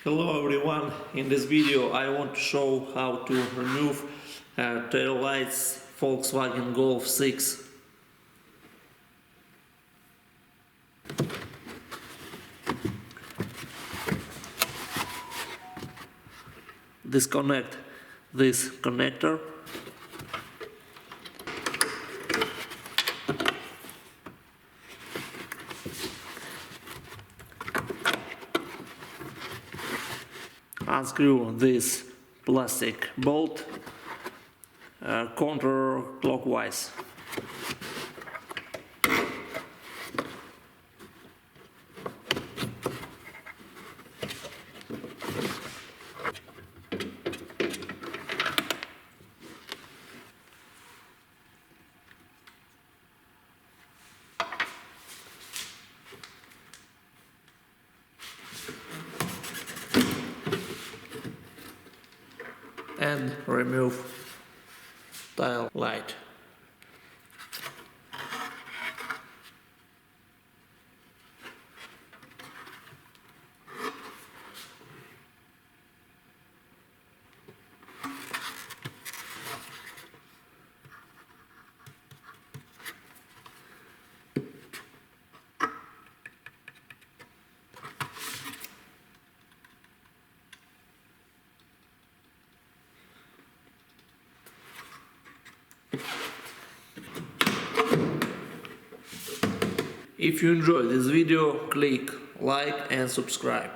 Hello everyone, in this video I want to show how to remove tail lights Volkswagen Golf 6. Disconnect this connector. Unscrew this plastic bolt counterclockwise. And remove tail light. If you enjoyed this video, click like and subscribe.